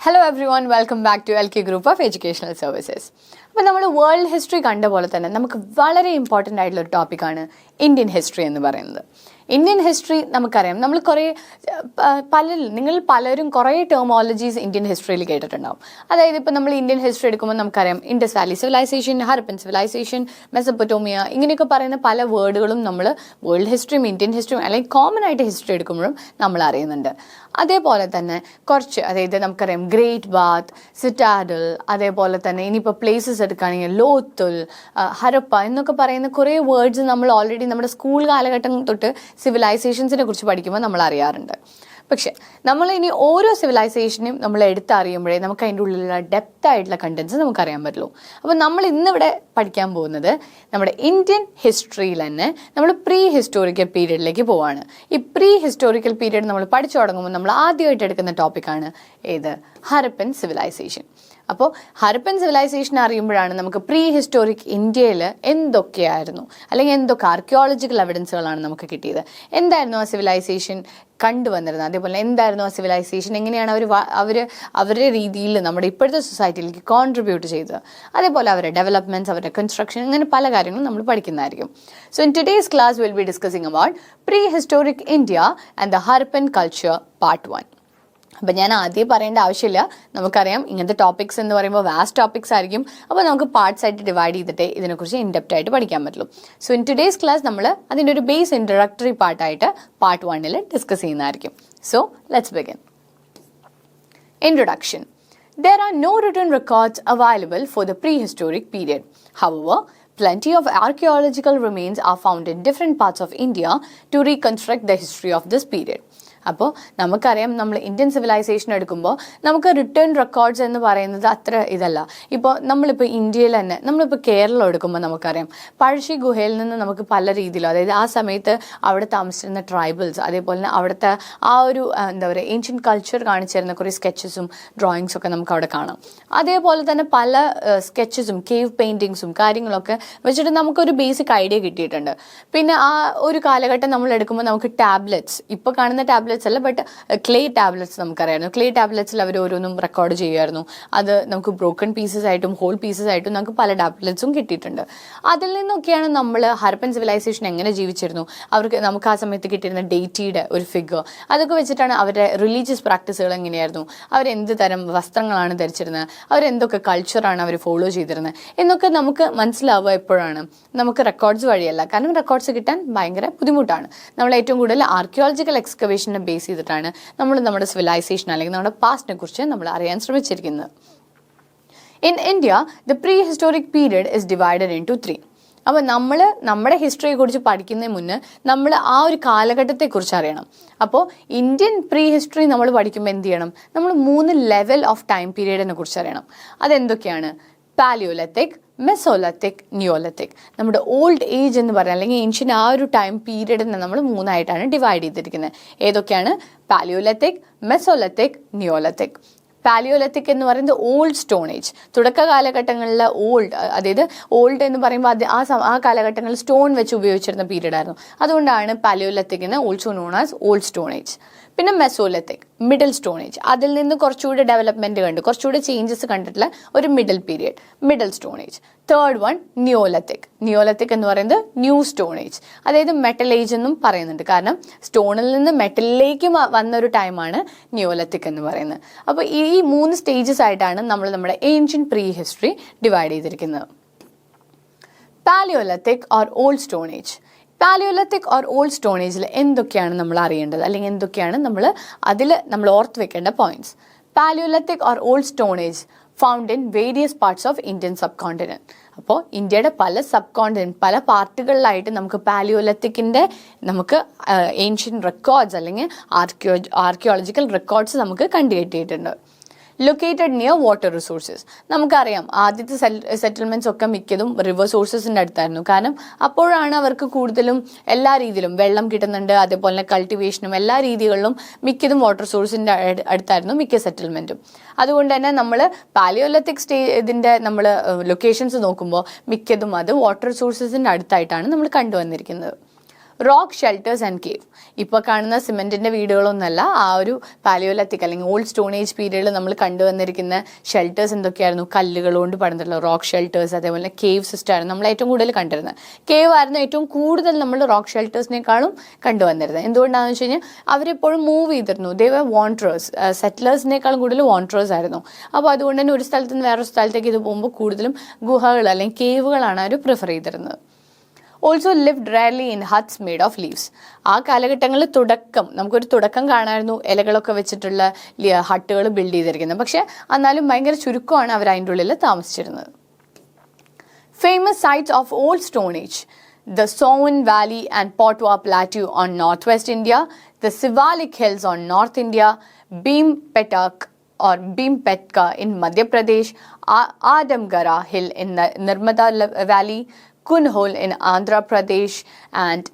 Hello everyone, welcome back to LK Group of Educational Services. അപ്പോൾ നമ്മൾ world history കണ്ട പോലെ തന്നെ നമുക്ക് വളരെ ഇമ്പോർട്ടൻ്റ് ആയിട്ടുള്ള ഒരു ടോപ്പിക്കാണ് ഇന്ത്യൻ ഹിസ്റ്ററി എന്ന് പറയുന്നത്. ഇന്ത്യൻ ഹിസ്റ്ററി നമുക്കറിയാം, നമ്മൾ കുറേ നിങ്ങൾ പലരും കുറേ ടെർമോളജീസ് ഇന്ത്യൻ ഹിസ്റ്ററിയിൽ കേട്ടിട്ടുണ്ടാവും. അതായത് ഇപ്പോൾ നമ്മൾ ഇന്ത്യൻ ഹിസ്റ്ററി എടുക്കുമ്പോൾ നമുക്കറിയാം Indus valley civilization, Harappan civilization, Mesopotamia, ഇങ്ങനെയൊക്കെ പറയുന്ന പല വേർഡുകളും നമ്മൾ വേൾഡ് ഹിസ്റ്ററിയും ഇന്ത്യൻ ഹിസ്റ്ററിയും അല്ലെങ്കിൽ കോമൺ ആയിട്ട് ഹിസ്റ്ററി എടുക്കുമ്പോഴും നമ്മൾ അറിയുന്നുണ്ട്. അതേപോലെ തന്നെ കുറച്ച്, അതായത് നമുക്കറിയാം ഗ്രേറ്റ് ബാത്ത്, സിറ്റാഡൽ, അതേപോലെ തന്നെ ഇനിയിപ്പോൾ പ്ലേസസ് എടുക്കുകയാണെങ്കിൽ ലോത്തുൽ, ഹരപ്പ എന്നൊക്കെ പറയുന്ന കുറേ വേർഡ്സ് നമ്മൾ ഓൾറെഡി നമ്മുടെ സ്കൂൾ കാലഘട്ടം തൊട്ട് സിവിലൈസേഷൻസിനെ കുറിച്ച് പഠിക്കുമ്പോൾ നമ്മൾ അറിയാറുണ്ട്. പക്ഷെ നമ്മൾ ഇനി ഓരോ സിവിലൈസേഷനും നമ്മൾ എടുത്തറിയുമ്പോഴേ നമുക്ക് അതിൻ്റെ ഉള്ളിലുള്ള ഡെപ്ത് ആയിട്ടുള്ള കണ്ടൻസ് നമുക്കറിയാൻ പറ്റുള്ളൂ. അപ്പോൾ നമ്മൾ ഇന്നിവിടെ പഠിക്കാൻ പോകുന്നത് നമ്മുടെ ഇന്ത്യൻ ഹിസ്റ്ററിയിൽ തന്നെ നമ്മൾ പ്രീ ഹിസ്റ്റോറിക്കൽ പീരീഡിലേക്ക് പോവാണ്. ഈ പ്രീ ഹിസ്റ്റോറിക്കൽ പീരീഡ് നമ്മൾ പഠിച്ചു തുടങ്ങുമ്പോൾ നമ്മൾ ആദ്യമായിട്ട് എടുക്കുന്ന ടോപ്പിക്കാണ് ഏത്? ഹരപ്പൻ സിവിലൈസേഷൻ. അപ്പോൾ ഹരപ്പൻ സിവിലൈസേഷൻ അറിയുമ്പോഴാണ് നമുക്ക് പ്രീ ഹിസ്റ്റോറിക് ഇന്ത്യയിൽ എന്തൊക്കെയായിരുന്നു, അല്ലെങ്കിൽ എന്തൊക്കെ ആർക്കിയോളജിക്കൽ എവിഡൻസുകളാണ് നമുക്ക് കിട്ടിയത്, എന്തായിരുന്നു ആ സിവിലൈസേഷൻ കണ്ടുവന്നിരുന്നത്, അതേപോലെ എന്തായിരുന്നു ആ സിവിലൈസേഷൻ, എങ്ങനെയാണ് അവരുടെ രീതിയിൽ നമ്മുടെ ഇപ്പോഴത്തെ സൊസൈറ്റിയിലേക്ക് കോൺട്രിബ്യൂട്ട് ചെയ്തത്, അതേപോലെ അവരുടെ ഡെവലപ്മെൻറ്റ്സ്, അവരുടെ കൺസ്ട്രക്ഷൻ, അങ്ങനെ പല കാര്യങ്ങളും നമ്മൾ പഠിക്കുന്നതായിരിക്കും. So in today's class will be discussing about pre historic India and the Harappan culture part 1. അപ്പം ഞാൻ ആദ്യം പറയേണ്ട ആവശ്യമില്ല, നമുക്കറിയാം ഇങ്ങനത്തെ ടോപ്പിക്സ് എന്ന് പറയുമ്പോൾ വാസ്റ്റ് ടോപ്പിക്സ് ആയിരിക്കും. അപ്പോൾ നമുക്ക് പാർട്സ് ആയിട്ട് ഡിവൈഡ് ചെയ്തിട്ട് ഇതിനെക്കുറിച്ച് ഇൻഡെപ്റ്റ് ആയിട്ട് പഠിക്കാൻ പറ്റുള്ളൂ. സോ ഇൻ ടുഡേസ് ക്ലാസ് നമ്മൾ അതിൻ്റെ ഒരു ബേസ് ഇൻട്രൊഡക്ടറി പാർട്ടായിട്ട് പാർട്ട് 1 ഡിസ്കസ് ചെയ്യുന്നതായിരിക്കും. So let's begin. Introduction. There are no written records available for the prehistoric period. However, plenty of archaeological remains are found in different parts of India to reconstruct the history of this period. അപ്പോൾ നമുക്കറിയാം, നമ്മൾ Indian civilisation എടുക്കുമ്പോൾ നമുക്ക് return records എന്ന് പറയുന്നത് അത്ര ഇതല്ല. ഇപ്പോൾ നമ്മളിപ്പോൾ ഇന്ത്യയിൽ തന്നെ നമ്മളിപ്പോൾ കേരളം എടുക്കുമ്പോൾ നമുക്കറിയാം പഴശ്ശി ഗുഹയിൽ നിന്ന് നമുക്ക് പല രീതിയിലും, അതായത് ആ സമയത്ത് അവിടെ താമസിച്ചിരുന്ന ട്രൈബൽസ്, അതേപോലെ തന്നെ അവിടുത്തെ ആ ഒരു എന്താ പറയുക ഏൻഷ്യൻ കൾച്ചർ കാണിച്ചിരുന്ന കുറേ സ്കെച്ചസും ഡ്രോയിങ്സും ഒക്കെ നമുക്ക് അവിടെ കാണാം. അതേപോലെ തന്നെ പല സ്കെച്ചസും കേവ് പെയിൻറ്റിങ്സും കാര്യങ്ങളൊക്കെ വെച്ചിട്ട് നമുക്കൊരു ബേസിക് ഐഡിയ കിട്ടിയിട്ടുണ്ട്. പിന്നെ ആ ഒരു കാലഘട്ടം നമ്മൾ എടുക്കുമ്പോൾ നമുക്ക് ടാബ്ലറ്റ്സ്, ഇപ്പോൾ കാണുന്ന ടാബ്ലറ്റ്സ് അല്ല, ബട്ട് ക്ലേ ടാബ്ലറ്റ്സ് നമുക്കറിയായിരുന്നു. ക്ലേ ടാബ്ലറ്റ്സിൽ അവർ ഓരോന്നും റെക്കോർഡ് ചെയ്യുമായിരുന്നു. അത് നമുക്ക് ബ്രോക്കൺ പീസസ് ആയിട്ടും ഹോൾ പീസസ് ആയിട്ടും നമുക്ക് പല ടാബ്ലറ്റ്സും കിട്ടിയിട്ടുണ്ട്. അതിൽ നിന്നൊക്കെയാണ് നമ്മൾ ഹരപ്പൻ സിവിലൈസേഷൻ എങ്ങനെ ജീവിച്ചിരുന്നു, നമുക്ക് ആ സമയത്ത് കിട്ടിയിരുന്ന ഡേറ്റിയുടെ ഒരു ഫിഗർ, അതൊക്കെ വെച്ചിട്ടാണ് അവരുടെ റിലീജിയസ് പ്രാക്ടീസുകൾ എങ്ങനെയായിരുന്നു, അവരെന്ത് തരം വസ്ത്രങ്ങളാണ് ധരിച്ചിരുന്നത്, അവരെന്തൊക്കെ കൾച്ചറാണ് അവർ ഫോളോ ചെയ്തിരുന്നത് എന്നൊക്കെ നമുക്ക് മനസ്സിലാവുക എപ്പോഴാണ്? നമുക്ക് റെക്കോർഡ്സ് വഴിയല്ല. കാരണം റെക്കോർഡ്സ് കിട്ടാൻ ഭയങ്കര ബുദ്ധിമുട്ടാണ്. നമ്മൾ ഏറ്റവും കൂടുതൽ ആർക്കിയോളജിക്കൽ എക്സ്കവേഷനെ ബേസ് ചെയ്തിട്ടാണ് നമ്മൾ നമ്മുടെ സിവിലൈസേഷൻ അല്ലെങ്കിൽ നമ്മുടെ പാസ്റ്റിനെ കുറിച്ച് നമ്മൾ അറിയാൻ ശ്രമിച്ചിരിക്കുന്നത്. In India the pre historic period is divided into 3. അപ്പോൾ നമ്മൾ നമ്മുടെ ഹിസ്റ്ററിയെ കുറിച്ച് പഠിക്കുന്നതിന് മുന്നേ നമ്മൾ ആ ഒരു കാലഘട്ടത്തെക്കുറിച്ച് അറിയണം. അപ്പോൾ ഇന്ത്യൻ പ്രീ ഹിസ്റ്ററി നമ്മൾ പഠിക്കുമ്പോൾ എന്ത് ചെയ്യണം? നമ്മൾ 3 ലെവൽ ഓഫ് ടൈം പീരീഡിനെ കുറിച്ച് അറിയണം. അതെന്തൊക്കെയാണ്? Palaeolithic, mesolithic, neolithic. നമ്മുടെ ഓൾഡ് ഏജ് എന്ന് പറയുന്നത് അല്ലെങ്കിൽ ഏൻഷ്യൻ ആ ഒരു ടൈം പീരീഡിനെ നമ്മൾ 3ആയിട്ടാണ് ഡിവൈഡ് ചെയ്തിരിക്കുന്നത്. ഏതൊക്കെയാണ്? Palaeolithic, mesolithic, Neolithic. പാലിയോലിത്തിക് എന്ന് പറയുന്നത് ഓൾഡ് സ്റ്റോൺ ഏജ്, തുടക്ക കാലഘട്ടങ്ങളിലെ അതായത് ഓൾഡ് എന്ന് പറയുമ്പോൾ ആ കാലഘട്ടങ്ങളിൽ സ്റ്റോൺ വെച്ച് ഉപയോഗിച്ചിരുന്ന പീരീഡ് ആയിരുന്നു. അതുകൊണ്ടാണ് പാലിയോലിത്തിക്കിന് also known as old stone age. പിന്നെ മെസോലിത്തിക്, മിഡിൽ സ്റ്റോൺ ഏജ്. അതിൽ നിന്ന് കുറച്ചുകൂടി ഡെവലപ്മെന്റ് കുറച്ചുകൂടി ചേഞ്ചസ് കണ്ടിട്ടുള്ള ഒരു middle period, middle stone age. Third one neolithic. Neolithic എന്ന് പറയുന്നത് ന്യൂ സ്റ്റോൺ ഏജ്, അതായത് മെറ്റൽ ഏജ് എന്നും പറയുന്നുണ്ട്. കാരണം സ്റ്റോണിൽ നിന്ന് മെറ്റലിലേക്ക് വന്നൊരു ടൈമാണ് നിയോലിത്തിക് എന്ന് പറയുന്നത്. അപ്പോൾ ഈ 3 സ്റ്റേജസ് ആയിട്ടാണ് നമ്മൾ നമ്മുടെ ഏൻഷ്യൻ പ്രീ ഹിസ്റ്ററി ഡിവൈഡ് ചെയ്തിരിക്കുന്നത്. Palaeolithic or old stone age. Palaeolithic or old stone ഏജിൽ എന്തൊക്കെയാണ് നമ്മൾ അറിയേണ്ടത്, അല്ലെങ്കിൽ എന്തൊക്കെയാണ് നമ്മൾ ഓർത്ത് വെക്കേണ്ട points? Palaeolithic or old stone age found in various parts of Indian subcontinent. അപ്പോൾ ഇന്ത്യയുടെ പല സബ് കോണ്ടിനെന്റ്, പല പാർട്ടുകളിലായിട്ട് നമുക്ക് പാലിയോലിത്തിക്കിൻ്റെ നമുക്ക് ഏൻഷ്യൻ റെക്കോർഡ്സ് അല്ലെങ്കിൽ ആർക്കിയോളജിക്കൽ റെക്കോർഡ്സ് നമുക്ക് കണ്ടുകിട്ടിയിട്ടുണ്ട്. Located near water resources. നമുക്കറിയാം ആദ്യത്തെ സെറ്റിൽമെൻറ്റ്സ് ഒക്കെ മിക്കതും റിവർ സോഴ്സസിൻ്റെ അടുത്തായിരുന്നു. കാരണം അപ്പോഴാണ് അവർക്ക് കൂടുതലും എല്ലാ രീതിയിലും വെള്ളം കിട്ടുന്നുണ്ട്, അതേപോലെ തന്നെ കൾട്ടിവേഷനും എല്ലാ രീതികളിലും മിക്കതും വാട്ടർ സോഴ്സിൻ്റെ അടുത്തായിരുന്നു മിക്ക സെറ്റിൽമെൻറ്റും. അതുകൊണ്ട് തന്നെ നമ്മൾ പാലിയോലിത്തിക് ഇതിൻ്റെ നമ്മൾ ലൊക്കേഷൻസ് നോക്കുമ്പോൾ മിക്കതും അത് വാട്ടർ സോഴ്സസിൻ്റെ അടുത്തായിട്ടാണ് നമ്മൾ കണ്ടുവന്നിരിക്കുന്നത്. Rock shelters and cave. ഇപ്പോൾ കാണുന്ന സിമെൻറ്റിൻ്റെ വീടുകളൊന്നല്ല, ആ ഒരു പാലിയോലിത്തിക് അല്ലെങ്കിൽ ഓൾഡ് സ്റ്റോൺ ഏജ് പീരീഡിൽ നമ്മൾ കണ്ടുവന്നിരിക്കുന്ന ഷെൽട്ടേഴ്സ് എന്തൊക്കെയായിരുന്നു? കല്ലുകൾ കൊണ്ട് പണിതിട്ടുള്ള റോക്ക് ഷെൽട്ടേഴ്സ്, അതേപോലെ കേവ് സിസ്റ്റമാണ് നമ്മൾ ഏറ്റവും കൂടുതൽ കണ്ടിരുന്നത്. കേവ് ആയിരുന്നു ഏറ്റവും കൂടുതൽ നമ്മൾ റോക്ക് ഷെൽട്ടേഴ്സിനേക്കാളും കണ്ടുവന്നിരുന്നത്. എന്തുകൊണ്ടാണെന്ന് വെച്ച് കഴിഞ്ഞാൽ അവരെപ്പോഴും മൂവ് ചെയ്തിരുന്നു. ദേ വർ വാണ്ടറേഴ്സ്, സെറ്റിലേഴ്സിനേക്കാളും കൂടുതൽ വാണ്ടറേഴ്സ് ആയിരുന്നു. അപ്പോൾ അതുകൊണ്ട് തന്നെ ഒരു സ്ഥലത്ത് നിന്ന് വേറൊരു സ്ഥലത്തേക്ക് ഇത് പോകുമ്പോൾ കൂടുതലും ഗുഹകൾ അല്ലെങ്കിൽ കേവുകളാണ് അവർ പ്രിഫർ ചെയ്തിരുന്നത്. Also lived rarely in huts made of leaves. ആ കാലഘട്ടങ്ങളിൽ നമുക്കൊരു തുടക്കം കാണാമായിരുന്നു, ഇലകളൊക്കെ വെച്ചിട്ടുള്ള ഹട്ടുകൾ ബിൽഡ് ചെയ്തിരിക്കുന്നത്. പക്ഷേ എന്നാലും ഭയങ്കര ചുരുക്കമാണ് അവർ അതിൻ്റെ ഉള്ളിൽ താമസിച്ചിരുന്നത്. Famous sites of old stone age: the Soan Valley and Potwa Plateau on northwest India, the Sivalik Hills on North India, Bhimpetka in Madhya Pradesh, Adamgara Hill in the Narmada Valley, Kunhol in Andhra Pradesh, and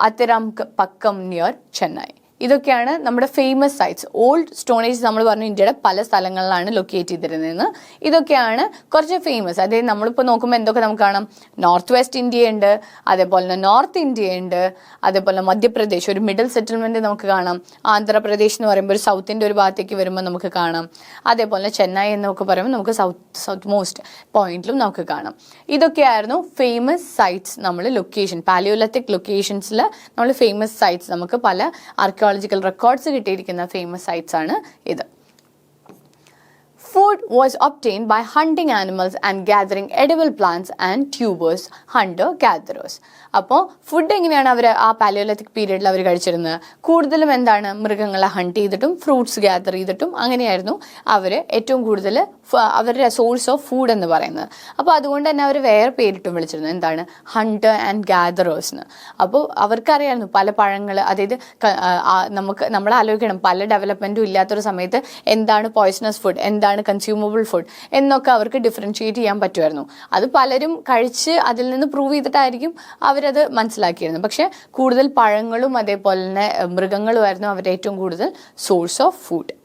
Athirambakkam near Chennai. ഇതൊക്കെയാണ് നമ്മുടെ famous sites. Old stone age നമ്മൾ പറഞ്ഞു ഇന്ത്യയുടെ പല സ്ഥലങ്ങളിലാണ് locate ചെയ്തിരുന്നതെന്ന്. ഇതൊക്കെയാണ് കുറച്ച് famous. അതായത് നമ്മളിപ്പോൾ നോക്കുമ്പോൾ എന്തൊക്കെ നമുക്ക് കാണാം? നോർത്ത് വെസ്റ്റ് ഇന്ത്യ ഉണ്ട്, അതേപോലെ തന്നെ നോർത്ത് ഇന്ത്യ ഉണ്ട്, അതേപോലെ മധ്യപ്രദേശ് ഒരു മിഡിൽ സെറ്റിൽമെൻറ്റ് നമുക്ക് കാണാം. ആന്ധ്രാപ്രദേശ് എന്ന് പറയുമ്പോൾ ഒരു സൗത്തിൻ്റെ ഒരു ഭാഗത്തേക്ക് വരുമ്പോൾ നമുക്ക് കാണാം. അതേപോലെ ചെന്നൈ എന്നൊക്കെ പറയുമ്പോൾ നമുക്ക് സൗത്ത് മോസ്റ്റ് പോയിന്റിലും നമുക്ക് കാണാം. ഇതൊക്കെയായിരുന്നു ഫേമസ് സൈറ്റ്സ്. നമ്മൾ ലൊക്കേഷൻ പാലിയോലിത്തിക് ലൊക്കേഷൻസിൽ നമ്മൾ ഫേമസ് സൈറ്റ്സ്, നമുക്ക് പല ആർക്കിയോളജിക്കൽ റെക്കോർഡ്സ് കിട്ടിയിരിക്കുന്ന ഫേമസ് സൈറ്റ്സ് ആണ് ഇത്. Food was obtained by hunting animals and gathering edible plants and tubers, hunter-gatherers. അപ്പോൾ ഫുഡ് എങ്ങനെയാണ് അവർ ആ പാലിയോലിത്തിക് പീരീഡിൽ അവർ കഴിച്ചിരുന്നത്? കൂടുതലും എന്താണ്? മൃഗങ്ങളെ ഹണ്ട് ചെയ്തിട്ടും ഫ്രൂട്ട്സ് ഗ്യാദർ ചെയ്തിട്ടും അങ്ങനെയായിരുന്നു അവർ ഏറ്റവും കൂടുതൽ അവരുടെ സോഴ്സ് ഓഫ് ഫുഡ് എന്ന് പറയുന്നത്. അപ്പോൾ അതുകൊണ്ട് തന്നെ അവർ വേറെ പേരിട്ടും വിളിച്ചിരുന്നു. എന്താണ്? ഹണ്ടർ ആൻഡ് ഗ്യാദറേഴ്സിന്. അപ്പോൾ അവർക്കറിയായിരുന്നു പല പഴങ്ങൾ, അതായത് നമ്മൾ ആലോചിക്കണം, പല ഡെവലപ്മെൻറ്റും ഇല്ലാത്തൊരു സമയത്ത് എന്താണ് പോയ്സണസ് ഫുഡ്, എന്താണ് കൺസ്യൂമബിൾ ഫുഡ് എന്നൊക്കെ അവർക്ക് ഡിഫറൻഷിയേറ്റ് ചെയ്യാൻ പറ്റുമായിരുന്നു. അത് പലരും കഴിച്ച് അതിൽ നിന്ന് പ്രൂവ് ചെയ്തിട്ടായിരിക്കും അവരത് മനസ്സിലാക്കിയിരുന്നത്. പക്ഷേ കൂടുതൽ പഴങ്ങളും അതേപോലെ തന്നെ മൃഗങ്ങളുമായിരുന്നു അവരുടെ ഏറ്റവും കൂടുതൽ source of food.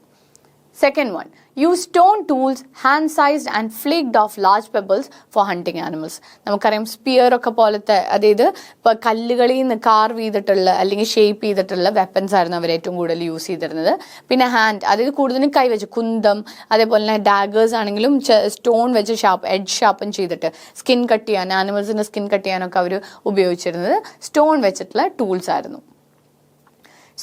Second one, use stone tools, hand-sized and flaked off large pebbles for hunting animals. നമുക്കറിയാം സ്പിയർ ഒക്കെ പോലത്തെ, അതായത് ഇപ്പോൾ കല്ലുകളിൽ നിന്ന് കാർവ് ചെയ്തിട്ടുള്ള അല്ലെങ്കിൽ ഷേപ്പ് ചെയ്തിട്ടുള്ള വെപ്പൻസ് ആയിരുന്നു അവർ ഏറ്റവും കൂടുതൽ യൂസ് ചെയ്തിരുന്നത്. പിന്നെ ഹാൻഡ്, അതായത് കൂടുതലും കൈവച്ച് കുന്തം, അതേപോലെ തന്നെ ഡാഗേഴ്സ് ആണെങ്കിലും സ്റ്റോൺ വെച്ച് എഡ്ജ് ഷാർപ്പൻ ചെയ്തിട്ട് സ്കിൻ കട്ട് ചെയ്യാൻ, ആനിമൽസിൻ്റെ സ്കിൻ കട്ട് ചെയ്യാനൊക്കെ അവർ ഉപയോഗിച്ചിരുന്നത് സ്റ്റോൺ വെച്ചിട്ടുള്ള ടൂൾസ് ആയിരുന്നു.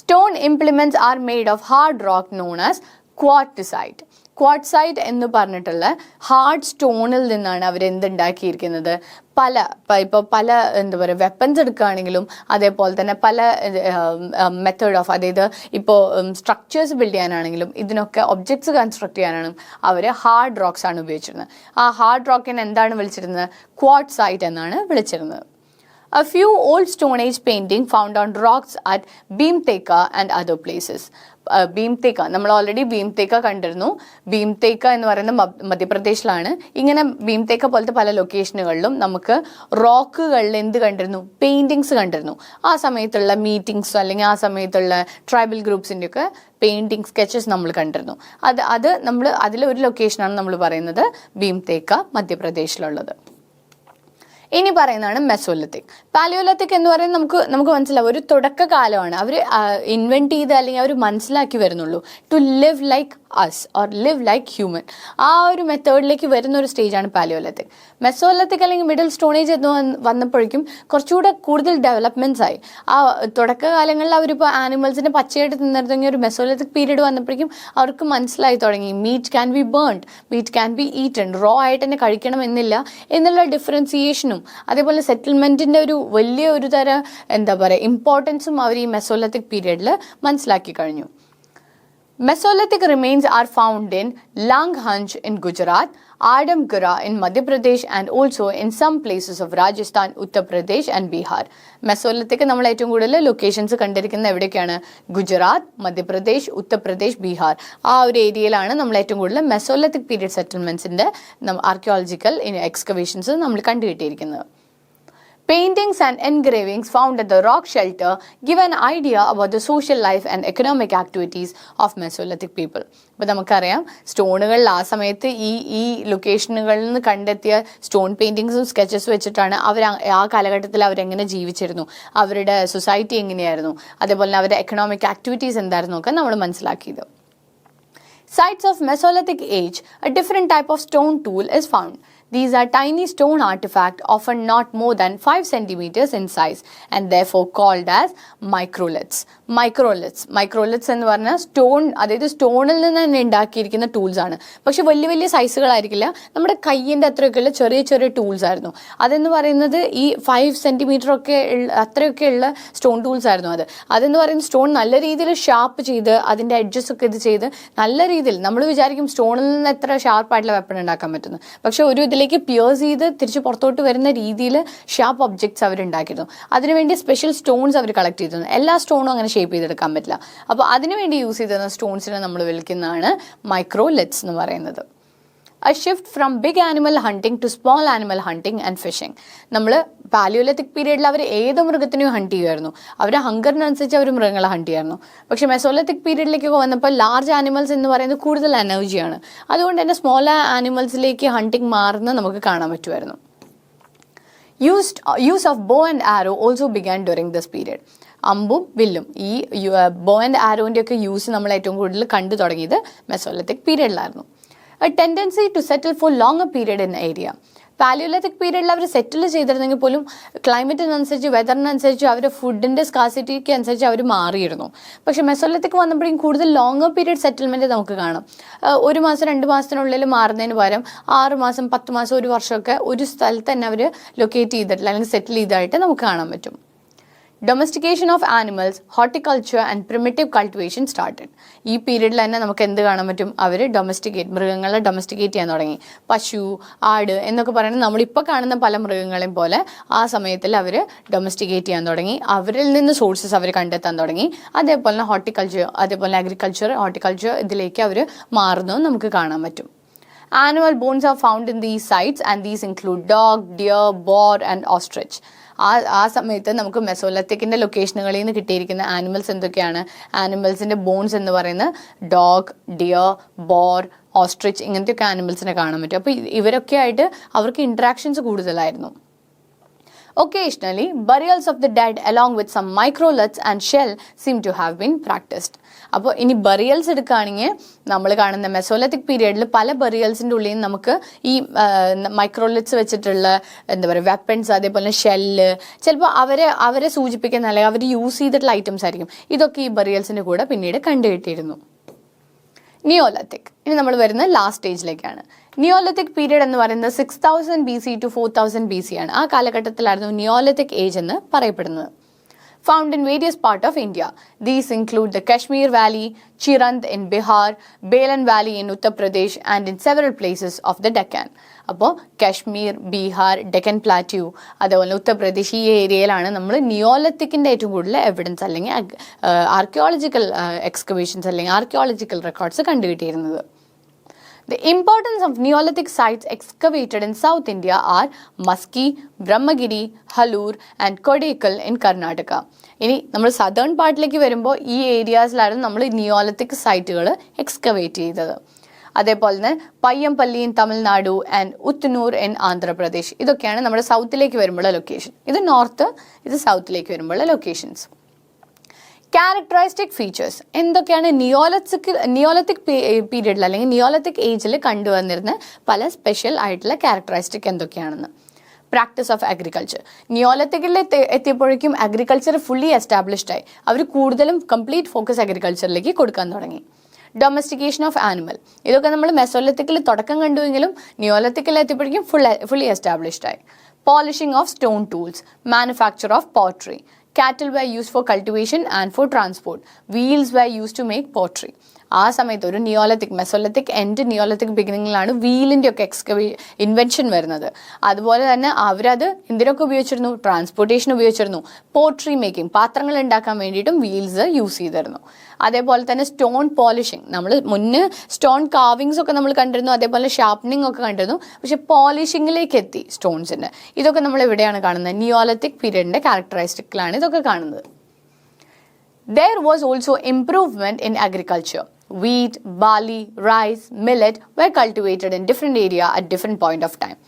Stone implements are made of hard rock known as ക്വാർട്ട്സൈറ്റ്. ക്വാർട്ട്സൈറ്റ് എന്ന് പറഞ്ഞിട്ടുള്ള ഹാർഡ് സ്റ്റോണിൽ നിന്നാണ് അവരെന്തുണ്ടാക്കിയിരിക്കുന്നത്? പല എന്താ പറയുക വെപ്പൺസ് എടുക്കുകയാണെങ്കിലും അതേപോലെ തന്നെ പല മെത്തേഡ് ഓഫ്, അതായത് ഇപ്പോൾ സ്ട്രക്ചേഴ്സ് ബിൽഡ് ചെയ്യാനാണെങ്കിലും ഇതിനൊക്കെ ഒബ്ജക്ട്സ് കൺസ്ട്രക്ട് ചെയ്യാനാണെങ്കിലും അവർ ഹാർഡ് റോക്സ് ആണ് ഉപയോഗിച്ചിരുന്നത്. ആ ഹാർഡ് റോക്കിനെ എന്താണ് വിളിച്ചിരുന്നത്? ക്വാർട്ട്സൈറ്റ് എന്നാണ് വിളിച്ചിരുന്നത്. A few old Stone Age painting found on rocks at Bhimteka and other places. ഭീംതേക്ക, നമ്മൾ ഓൾറെഡി ഭീംതേക്ക കണ്ടിരുന്നു. ഭീംതേക്ക എന്ന് പറയുന്നത് മധ്യപ്രദേശിലാണ്. ഇങ്ങനെ ഭീംതേക്ക പോലത്തെ പല ലൊക്കേഷനുകളിലും നമുക്ക് റോക്കുകളിൽ എന്ത് കണ്ടിരുന്നു? പെയിൻറ്റിങ്സ് കണ്ടിരുന്നു. ആ സമയത്തുള്ള മീറ്റിങ്സ് അല്ലെങ്കിൽ ആ സമയത്തുള്ള ട്രൈബൽ ഗ്രൂപ്പ്സിൻ്റെയൊക്കെ പെയിൻറ്റിങ് സ്കെച്ചസ് നമ്മൾ കണ്ടിരുന്നു. അത് നമ്മൾ അതിലൊരു ലൊക്കേഷനാണ് നമ്മൾ പറയുന്നത് ഭീംതേക്ക, മധ്യപ്രദേശിലുള്ളത്. ഇനി പറയുന്നതാണ് മെസോലിത്തിക്. പാലിയോലിത്തിക് എന്ന് പറയുന്നത് നമുക്ക് മനസ്സിലാവും ഒരു തുടക്കകാലമാണ്. അവർ ഇൻവെൻറ്റ് ചെയ്ത് അല്ലെങ്കിൽ അവർ മനസ്സിലാക്കി വരുന്നുള്ളൂ. To live like us or live like human, ആ ഒരു മെത്തേഡിലേക്ക് വരുന്ന ഒരു സ്റ്റേജാണ് പാലിയോലിത്തിക്. മെസോലിത്തിക് അല്ലെങ്കിൽ മിഡിൽ സ്റ്റോണേജ് എന്ന് വന്നപ്പോഴേക്കും കുറച്ചുകൂടെ കൂടുതൽ ഡെവലപ്മെൻറ്റ്സ് ആയി. ആ തുടക്കകാലങ്ങളിൽ അവരിപ്പോൾ ആനിമൽസിനെ പച്ചയായിട്ട് തിന്നിരുന്നെങ്കിൽ ഒരു മെസോലിത്തിക് പീരീഡ് വന്നപ്പോഴേക്കും അവർക്ക് മനസ്സിലായി തുടങ്ങി meat can be burned, meat can be eaten, raw ആയിട്ട് തന്നെ കഴിക്കണമെന്നില്ല എന്നുള്ള ഡിഫറൻസിയേഷനും അതേപോലെ സെറ്റിൽമെൻറ്റിൻ്റെ ഒരു തരം എന്താ പറയുക ഇമ്പോർട്ടൻസും അവർ ഈ മെസോലിത്തിക് പീരീഡിൽ മനസ്സിലാക്കി കഴിഞ്ഞു. Mesolithic remains are found in Langhans in Gujarat, Adamgara in Madhya Pradesh and also in some places of Rajasthan, Uttar Pradesh and Bihar. Mesolithic നമ്മൾ ഏറ്റവും കൂടുതൽ ലൊക്കേഷൻസ് കണ്ടിരിക്കുന്നത് എവിടെയൊക്കെയാണ്? ഗുജറാത്ത്, മധ്യപ്രദേശ്, ഉത്തർപ്രദേശ്, ബീഹാർ. ആ ഒരു ഏരിയയിലാണ് നമ്മൾ ഏറ്റവും കൂടുതൽ മെസോലിത്തിക് പീരിയഡ് സെറ്റിൽമെൻറ്റ്സിൻ്റെ ആർക്കിയോളജിക്കൽ എക്സ്കവേഷൻസ് നമ്മൾ കണ്ടുകിട്ടിയിരിക്കുന്നത്. Paintings and engravings found at the rock shelter give an idea about the social life and economic activities of Mesolithic people. അപ്പോൾ നമുക്കറിയാം സ്റ്റോണുകളിൽ ആ സമയത്ത് ഈ ലൊക്കേഷനുകളിൽ നിന്ന് കണ്ടെത്തിയ സ്റ്റോൺ പെയിൻറ്റിങ്സും സ്കെച്ചസും വെച്ചിട്ടാണ് അവർ ആ കാലഘട്ടത്തിൽ അവരെങ്ങനെ ജീവിച്ചിരുന്നു, അവരുടെ സൊസൈറ്റി എങ്ങനെയായിരുന്നു, അതേപോലെ തന്നെ അവരുടെ എക്കണോമിക് ആക്ടിവിറ്റീസ് എന്തായിരുന്നു ഒക്കെ നമ്മൾ മനസ്സിലാക്കിയത്. Sites of Mesolithic age, a different type of stone tool is found. These are tiny stone artifacts, often not more than 5 centimeters in size, and therefore called as microliths. Microliths എന്ന് പറഞ്ഞാൽ stone, അതായത് സ്റ്റോണിൽ നിന്ന് തന്നെ ഉണ്ടാക്കിയിരിക്കുന്ന tools ആണ്. പക്ഷെ വലിയ വലിയ സൈസുകളായിരിക്കില്ല, നമ്മുടെ കയ്യിൻ്റെ അത്രയൊക്കെയുള്ള ചെറിയ ചെറിയ ടൂൾസ് ആയിരുന്നു. അതെന്ന് പറയുന്നത് ഈ 5 സെൻറ്റിമീറ്റർ ഒക്കെ അത്രയൊക്കെയുള്ള സ്റ്റോൺ ടൂൾസ് ആയിരുന്നു. അതെന്ന് പറയുന്നത് സ്റ്റോൺ നല്ല രീതിയിൽ ഷാർപ്പ് ചെയ്ത് അതിൻ്റെ എഡ്ജസ് ഒക്കെ ഇത് ചെയ്ത് നല്ല രീതിയിൽ, നമ്മൾ വിചാരിക്കും സ്റ്റോണിൽ നിന്ന് എത്ര ഷാർപ്പായിട്ടുള്ള വെപ്പൺ ഉണ്ടാക്കാൻ പറ്റുന്നു, പക്ഷെ ഒരു ഇതിലേക്ക് പിയേഴ്സ് ചെയ്ത് തിരിച്ച് പുറത്തോട്ട് വരുന്ന രീതിയിൽ ഷാർപ്പ് ഒബ്ജക്ട്സ് അവർ ഉണ്ടാക്കിയിരുന്നു. അതിനുവേണ്ടി സ്പെഷ്യൽ സ്റ്റോൺസ് അവർ കളക്ട് ചെയ്തിരുന്നു. എല്ലാ സ്റ്റോണും അങ്ങനെ ഷേപ്പ് ചെയ്തെടുക്കാൻ പറ്റില്ല. അപ്പോൾ അതിനുവേണ്ടി യൂസ് ചെയ്തിരുന്ന സ്റ്റോൺസിനെ നമ്മൾ വിളിക്കുന്നതാണ് മൈക്രോലിത്സ് എന്ന് പറയുന്നത്. A shift from big animal hunting to small animal hunting and fishing. നമ്മൾ പാലിയോലിത്തിക് പീരീഡിൽ അവർ ഏത് മൃഗത്തിനെയും ഹണ്ട് ചെയ്യുമായിരുന്നു. അവരുടെ ഹങ്കറിനനുസരിച്ച് അവർ മൃഗങ്ങളെ ഹണ്ട് ചെയ്യുമായിരുന്നു. പക്ഷേ മെസോലിത്തിക് പീരീഡിലേക്കൊക്കെ വന്നപ്പോൾ ലാർജ് ആനിമൽസ് എന്ന് പറയുന്നത് കൂടുതൽ എനർജിയാണ്. അതുകൊണ്ട് തന്നെ സ്മോൾ ആനിമൽസിലേക്ക് ഹണ്ടിങ് മാറുന്നത് നമുക്ക് കാണാൻ പറ്റുമായിരുന്നു. Use of bow and arrow also began during this period. അമ്പും വില്ലും, ഈ ബോ ആൻഡ് ആരോൻ്റെ ഒക്കെ യൂസ് നമ്മൾ ഏറ്റവും കൂടുതൽ കണ്ടു തുടങ്ങിയത് മെസോലിത്തിക് പീരീഡിലായിരുന്നു. A tendency to settle for longer period in area. Palaeolithic പീരീഡിൽ അവർ സെറ്റിൽ ചെയ്തിരുന്നെങ്കിൽ പോലും ക്ലൈമറ്റിനനുസരിച്ച്, വെതറിനനുസരിച്ച്, അവരുടെ ഫുഡിൻ്റെ സ്കാസിറ്റിക്ക് അനുസരിച്ച് അവർ മാറിയിരുന്നു. പക്ഷേ മെസോലിത്തിക് വന്നപ്പോഴേക്കും കൂടുതൽ ലോങ്ങർ പീരീഡ് സെറ്റിൽമെൻറ്റ് നമുക്ക് കാണാം. 1 മാസം 2 മാസത്തിനുള്ളിൽ മാറുന്നതിന് പകരം 6 മാസം 10 മാസം 1 വർഷമൊക്കെ ഒരു സ്ഥലത്ത് തന്നെ അവർ ലൊക്കേറ്റ് ചെയ്തിട്ടില്ല അല്ലെങ്കിൽ സെറ്റിൽ ചെയ്തതായിട്ട് നമുക്ക് കാണാൻ പറ്റും. Domestication of animals, horticulture and primitive cultivation started. ഈ പീരീഡിൽ തന്നെ നമുക്ക് എന്ത് കാണാൻ പറ്റും? അവർ മൃഗങ്ങളെ ഡൊമസ്റ്റിക്കേറ്റ് ചെയ്യാൻ തുടങ്ങി. പശു, ആട് എന്നൊക്കെ പറയുന്നത് നമ്മളിപ്പോൾ കാണുന്ന പല മൃഗങ്ങളെയും പോലെ ആ സമയത്തിൽ അവർ ഡൊമസ്റ്റിക്കേറ്റ് ചെയ്യാൻ തുടങ്ങി. അവരിൽ നിന്ന് സോഴ്സസ് അവർ കണ്ടെത്താൻ തുടങ്ങി. അതേപോലെ തന്നെ അതേപോലെ ഹോർട്ടിക്കൾച്ചർ ഇതിലേക്ക് അവർ മാറുന്നത് നമുക്ക് കാണാൻ പറ്റും. Animal bones are found in these sites and these include dog, deer, boar and ostrich. ആ സമയത്ത് നമുക്ക് മെസോലിത്തിക്കിൻ്റെ ലൊക്കേഷനുകളിൽ നിന്ന് കിട്ടിയിരിക്കുന്ന ആനിമൽസ് എന്തൊക്കെയാണ്? ആനിമൽസിൻ്റെ ബോൺസ് എന്ന് പറയുന്നത് ഡോഗ്, ഡിയർ, ബോർ, ഓസ്ട്രിച്ച് ഇങ്ങനത്തെയൊക്കെ ആനിമൽസിനെ കാണാൻ പറ്റും. അപ്പോൾ ഇവരൊക്കെ ആയിട്ട് അവർക്ക് ഇൻട്രാക്ഷൻസ് കൂടുതലായിരുന്നു. Occasionally, burials of the dead along with some microliths and shell seem to have been practiced. അപ്പോൾ ഇനി ബറിയൽസ് എടുക്കുകയാണെങ്കിൽ നമ്മൾ കാണുന്ന മെസോലിത്തിക് പീരീഡിൽ പല ബറിയൽസിൻ്റെ ഉള്ളിൽ നമുക്ക് ഈ മൈക്രോലിത്സ് വെച്ചിട്ടുള്ള എന്താ പറയുക വെപ്പൺസ്, അതേപോലെ ഷെല്ല്, ചിലപ്പോൾ അവരെ സൂചിപ്പിക്കുന്ന അല്ലെങ്കിൽ അവർ യൂസ് ചെയ്തിട്ടുള്ള ഐറ്റംസ് ആയിരിക്കും. ഇതൊക്കെ ഈ ബറിയൽസിൻ്റെ കൂടെ പിന്നീട് കണ്ടുകിട്ടിയിരുന്നു. നിയോലിത്തിക്, ഇനി നമ്മൾ വരുന്ന ലാസ്റ്റ് സ്റ്റേജിലേക്കാണ്. നിയോലിത്തിക് പീരീഡ് എന്ന് പറയുന്നത് 6000 BC to 4000 BC ആണ്. ആ കാലഘട്ടത്തിലായിരുന്നു നിയോലിത്തിക് ഏജ് എന്ന് പറയപ്പെടുന്നത്. Found in various parts of India. These include the Kashmir Valley, Chirand in Bihar, Balan Valley in Uttar Pradesh and in several places of the Deccan. അപ്പോൾ Kashmir, Bihar, Deccan plateau, അതേപോലെ ഉത്തർപ്രദേശ്, ഈ ഏരിയയിലാണ് നമ്മൾ നിയോലിത്തിക്കിൻ്റെ ഏറ്റവും കൂടുതൽ എവിഡൻസ് അല്ലെങ്കിൽ ആർക്കിയോളജിക്കൽ എക്സ്കവേഷൻസ് അല്ലെങ്കിൽ ആർക്കിയോളജിക്കൽ റെക്കോർഡ്സ് കണ്ടുകിട്ടിയിരുന്നത്. The importance of Neolithic sites excavated in South India are Maski, Brahmagiri, Halur and Kodekal in Karnataka. ഇനി നമ്മൾ സദേൺ പാർട്ടിലേക്ക് വരുമ്പോൾ ഈ ഏരിയാസിലായിരുന്നു നമ്മൾ നിയോലിത്തിക് സൈറ്റുകൾ എക്സ്കവേറ്റ് ചെയ്തത്. അതേപോലെ തന്നെ Payyampalli in Tamil Nadu and Utnur in Andhra Pradesh. ഇതൊക്കെയാണ് നമ്മുടെ സൗത്തിലേക്ക് വരുമ്പോഴുള്ള ലൊക്കേഷൻ. ഇത് നോർത്ത്, ഇത് സൗത്തിലേക്ക് വരുമ്പോഴുള്ള ലൊക്കേഷൻസ്. ക്യാരക്ടറിസ്റ്റിക് ഫീച്ചേഴ്സ് എന്തൊക്കെയാണ് നിയോലിത്തിക് പീരീഡിൽ അല്ലെങ്കിൽ നിയോലിത്തിക് ഏജിൽ കണ്ടുവന്നിരുന്ന പല സ്പെഷ്യൽ ആയിട്ടുള്ള ക്യാരക്ടറിസ്റ്റിക് എന്തൊക്കെയാണെന്ന്. Practice of agriculture. നിയോലിത്തിക്കിൽ എത്തിയപ്പോഴേക്കും അഗ്രികൾച്ചർ ഫുള്ളി എസ്റ്റാബ്ലിഷ്ഡ് ആയി. അവർ കൂടുതലും കംപ്ലീറ്റ് ഫോക്കസ് അഗ്രികൾച്ചറിലേക്ക് കൊടുക്കാൻ തുടങ്ങി. ഡൊമസ്റ്റിക്കേഷൻ ഓഫ് ആനിമൽ, ഇതൊക്കെ നമ്മൾ മെസോലിത്തിക്കിൽ തുടക്കം കണ്ടുവെങ്കിലും നിയോലിത്തിക്കിൽ എത്തിയപ്പോഴേക്കും ഫുള്ളി എസ്റ്റാബ്ലിഷ്ഡ് ആയി. Polishing of stone tools, manufacture of pottery. Cattle were used for cultivation and for transport. Wheels were used to make pottery. ആ സമയത്ത് ഒരു നിയോലിത്തിക്, മെസോലിത്തിക് എൻഡ് നിയോലിത്തിക് ബിഗിനിങ്ങിലാണ് വീലിൻ്റെ ഒക്കെ ഇൻവെൻഷൻ വരുന്നത്. അതുപോലെ തന്നെ അവരത് എന്തിനൊക്കെ ഉപയോഗിച്ചിരുന്നു? ട്രാൻസ്പോർട്ടേഷൻ ഉപയോഗിച്ചിരുന്നു. പോട്രി മേക്കിംഗ്, പാത്രങ്ങൾ ഉണ്ടാക്കാൻ വേണ്ടിയിട്ടും വീൽസ് യൂസ് ചെയ്തിരുന്നു. അതേപോലെ തന്നെ സ്റ്റോൺ പോളിഷിങ്, നമ്മൾ മുന്നേ സ്റ്റോൺ കാവിങ്സ് ഒക്കെ നമ്മൾ കണ്ടിരുന്നു, അതേപോലെ ഷാർപ്പനിങ് ഒക്കെ കണ്ടിരുന്നു. പക്ഷെ പോളിഷിങ്ങിലേക്ക് എത്തി സ്റ്റോൺസിൻ്റെ. ഇതൊക്കെ നമ്മൾ എവിടെയാണ് കാണുന്നത്? നിയോലിത്തിക് പീരീഡിൻ്റെ ക്യാരക്ടറിസ്റ്റിക്കിലാണ് ഇതൊക്കെ കാണുന്നത്. There was also improvement in agriculture. Wheat, barley, rice, millet were cultivated in different area at different point of time.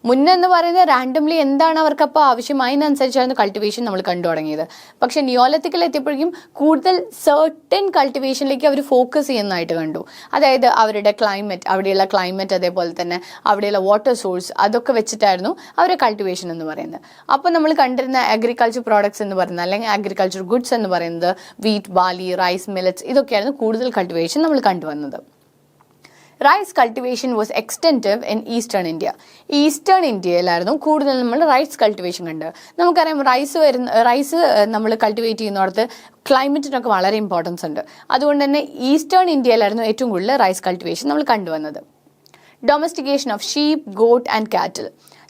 മുന്നെന്ന് പറയുന്നത് റാൻഡംലി എന്താണ് അവർക്കപ്പോൾ ആവശ്യമായതിനനുസരിച്ചായിരുന്നു കൾട്ടിവേഷൻ നമ്മൾ കണ്ടു തുടങ്ങിയത്. പക്ഷെ നിയോലിത്തിക്കിൽ എത്തിയപ്പോഴേക്കും കൂടുതൽ സർട്ടൻ കൾട്ടിവേഷനിലേക്ക് അവർ ഫോക്കസ് ചെയ്യുന്നതായിട്ട് കണ്ടു. അതായത് അവരുടെ ക്ലൈമറ്റ്, അവിടെയുള്ള ക്ലൈമറ്റ്, അതേപോലെ തന്നെ അവിടെയുള്ള വാട്ടർ സോഴ്സ്, അതൊക്കെ വെച്ചിട്ടായിരുന്നു അവരുടെ കൾട്ടിവേഷൻ എന്ന് പറയുന്നത്. അപ്പോൾ നമ്മൾ കണ്ടിരുന്ന അഗ്രികൾച്ചർ പ്രോഡക്ട്സ് എന്ന് പറയുന്നത്, അല്ലെങ്കിൽ അഗ്രികൾച്ചർ ഗുഡ്സ് എന്ന് പറയുന്നത് വീറ്റ്, ബാർലി, റൈസ്, മില്ലറ്റ്സ്, ഇതൊക്കെയായിരുന്നു കൂടുതൽ കൾട്ടിവേഷൻ നമ്മൾ കണ്ടുവന്നത്. Rice cultivation was extensive in eastern India. Eastern ഇന്ത്യയിലായിരുന്നു കൂടുതൽ നമ്മൾ റൈസ് കൾട്ടിവേഷൻ കണ്ടത്. നമുക്കറിയാം റൈസ് നമ്മൾ കൾട്ടിവേറ്റ് ചെയ്യുന്നിടത്ത് ക്ലൈമറ്റിനൊക്കെ വളരെ ഇമ്പോർട്ടൻസ് ഉണ്ട്. അതുകൊണ്ട് തന്നെ ഈസ്റ്റേൺ ഇന്ത്യയിലായിരുന്നു ഏറ്റവും കൂടുതൽ റൈസ് കൾട്ടിവേഷൻ നമ്മൾ കണ്ടുവന്നത്. Domestication of sheep, goat and cattle.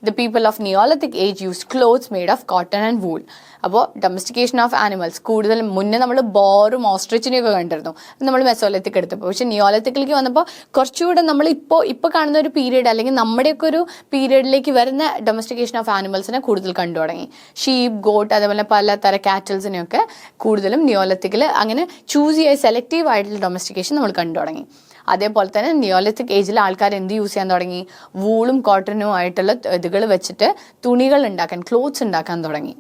The people of Neolithic age used clothes made of cotton and wool. അപ്പോൾ ഡൊമസ്റ്റിക്കേഷൻ ഓഫ് ആനിമൽസ് കൂടുതൽ മുന്നേ നമ്മൾ ബോറും ഓസ്ട്രിച്ചിനെയൊക്കെ കണ്ടിരുന്നു, നമ്മൾ മെസോലിത്തിക് എടുത്തപ്പോൾ. പക്ഷേ നിയോലിത്തിക്കിലേക്ക് വന്നപ്പോൾ കുറച്ചുകൂടെ നമ്മൾ ഇപ്പോൾ കാണുന്ന ഒരു പീരീഡ്, അല്ലെങ്കിൽ നമ്മുടെയൊക്കെ ഒരു പീരീഡിലേക്ക് വരുന്ന ഡൊമസ്റ്റിക്കേഷൻ ഓഫ് ആനിമൽസിനെ കൂടുതൽ കണ്ടു തുടങ്ങി. ഷീപ്പ്, ഗോട്ട്, അതേപോലെ പലതരം കാറ്റൽസിനെയൊക്കെ കൂടുതലും നിയോലിത്തിക്കിൽ അങ്ങനെ ചൂസ് ചെയ്യാൻ സെലക്റ്റീവ് ആയിട്ടുള്ള ഡൊമസ്റ്റിക്കേഷൻ നമ്മൾ കണ്ടു തുടങ്ങി. അതേപോലെ തന്നെ നിയോലിത്തിക് ഏജിൽ ആൾക്കാർ എന്ത് യൂസ് ചെയ്യാൻ തുടങ്ങി? വൂളും കോട്ടനും ആയിട്ടുള്ള ഇതുകൾ വെച്ചിട്ട് തുണികൾ ഉണ്ടാക്കാൻ, ക്ലോത്ത്സ് ഉണ്ടാക്കാൻ തുടങ്ങി.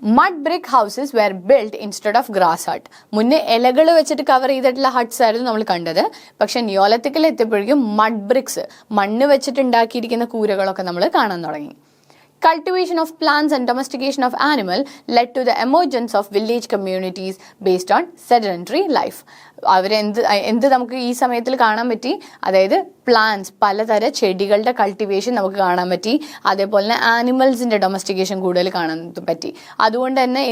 Mud brick houses were build instead of grass hut. മുന്നേ ഇലകൾ വെച്ചിട്ട് കവർ ചെയ്തിട്ടുള്ള ഹട്ട്സ് ആയിരുന്നു നമ്മൾ കണ്ടത്. പക്ഷെ നിയോലിത്തിക്കിൽ എത്തിയപ്പോഴേക്കും മഡ് ബ്രിക്സ്, മണ്ണ് വെച്ചിട്ട് ഉണ്ടാക്കിയിരിക്കുന്ന കൂരകളൊക്കെ നമ്മൾ കാണാൻ തുടങ്ങി. Cultivation of plants and domestication of animal led to the emergence of village communities based on sedentary life. എന്ത് നമുക്ക് ഈ സമയത്തിൽ കാണാൻ പറ്റി? അതായത് പ്ലാന്റ്സ്, പലതര ചെടികളുടെ കൾട്ടിവേഷൻ നമുക്ക് കാണാൻ പറ്റി. അതേപോലെ തന്നെ ആനിമൽസിൻ്റെ ഡൊമസ്റ്റിക്കേഷൻ കൂടുതൽ കാണാൻ പറ്റി. അതുകൊണ്ട് തന്നെ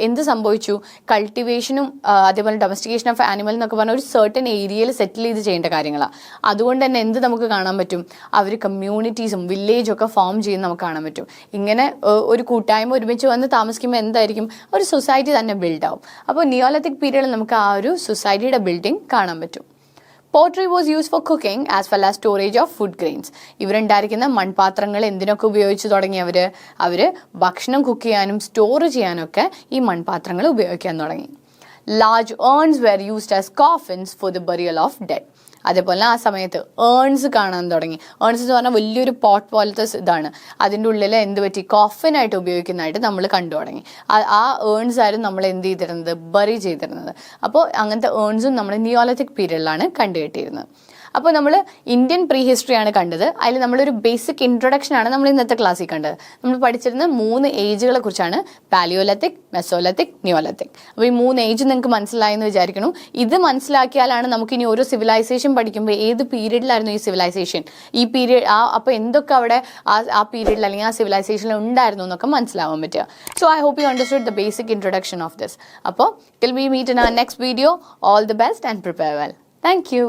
എന്ത് സംഭവിച്ചു? കൾട്ടിവേഷനും അതേപോലെ ഡൊമസ്റ്റിക്കേഷൻ ഓഫ് ആനിമൽ എന്നൊക്കെ പറഞ്ഞാൽ ഒരു സർട്ടൻ ഏരിയയിൽ സെറ്റിൽ ചെയ്ത് ചെയ്യേണ്ട കാര്യങ്ങളാണ്. അതുകൊണ്ട് തന്നെ എന്ത് നമുക്ക് കാണാൻ പറ്റും? അവർ കമ്മ്യൂണിറ്റീസും വില്ലേജും ഒക്കെ ഫോം ചെയ്യുന്ന നമുക്ക് കാണാൻ പറ്റും. ഇങ്ങനെ ഒരു കൂട്ടായ്മ ഒരുമിച്ച് വന്ന് താമസിക്കുമ്പോൾ എന്തായിരിക്കും? ഒരു സൊസൈറ്റി തന്നെ ബിൽഡ് ആവും. അപ്പോൾ നിയോലിത്തിക് പീരീഡിൽ നമുക്ക് ആ ഒരു സൊസൈറ്റിയുടെ ബിൽഡിംഗ് കാണാൻ പറ്റും. Pottery was use for cooking as well as storage of food grains. ഇവരുണ്ടായിരിക്കുന്ന മൺപാത്രങ്ങൾ എന്തിനൊക്കെ ഉപയോഗിച്ച് തുടങ്ങി? അവർ ഭക്ഷണം കുക്ക് ചെയ്യാനും സ്റ്റോർ ചെയ്യാനൊക്കെ ഈ മൺപാത്രങ്ങൾ ഉപയോഗിക്കാൻ തുടങ്ങി. Large urns were used as coffins for the burial of dead. അതേപോലെ ആ സമയത്ത് ഏൺസ് കാണാൻ തുടങ്ങി. ഏൺസ് എന്ന് പറഞ്ഞാൽ വലിയൊരു പോട്ട് പോലത്തെ ഇതാണ്. അതിൻ്റെ ഉള്ളിൽ എന്ത് പറ്റി? കോഫിനായിട്ട് ഉപയോഗിക്കുന്നതായിട്ട് നമ്മൾ കണ്ടു തുടങ്ങി. ആ ഏൺസ് ആയിരുന്നു നമ്മൾ എന്ത് ചെയ്തിരുന്നത്? ബറി ചെയ്തിരുന്നത്. അപ്പോൾ അങ്ങനത്തെ ഏൺസും നമ്മൾ നിയോലിത്തിക് പീരീഡിലാണ് കണ്ടുകിട്ടിയിരുന്നത്. അപ്പോൾ നമ്മൾ ഇന്ത്യൻ പ്രീ ഹിസ്റ്ററിയാണ് കണ്ടത്. അതിൽ നമ്മളൊരു ബേസിക് ഇൻട്രൊഡക്ഷനാണ് നമ്മൾ ഇന്നത്തെ ക്ലാസ്സിൽ കണ്ടത്. നമ്മൾ പഠിച്ചിരുന്ന 3 ഏജുകളെ കുറിച്ചാണ്: പാലിയോലിത്തിക്, മെസോലിത്തിക്, നിയോലിത്തിക്. അപ്പോൾ ഈ 3 ഏജ് നിങ്ങൾക്ക് മനസ്സിലായെന്ന് വിചാരിക്കണം. ഇത് മനസ്സിലാക്കിയാലാണ് നമുക്കിനി ഓരോ സിവിലൈസേഷൻ പഠിക്കുമ്പോൾ ഏത് പീരീഡിലായിരുന്നു ഈ സിവിലൈസേഷൻ, ഈ പീരീഡ് അപ്പോൾ എന്തൊക്കെ അവിടെ ആ പീരീഡിൽ അല്ലെങ്കിൽ ആ സിവിലൈസേഷനിൽ ഉണ്ടായിരുന്നു എന്നൊക്കെ മനസ്സിലാവാൻ പറ്റുക. So I hope you understood the basic introduction of this. അപ്പോൾ till we meet in our next video, all the best and prepare well. Thank U.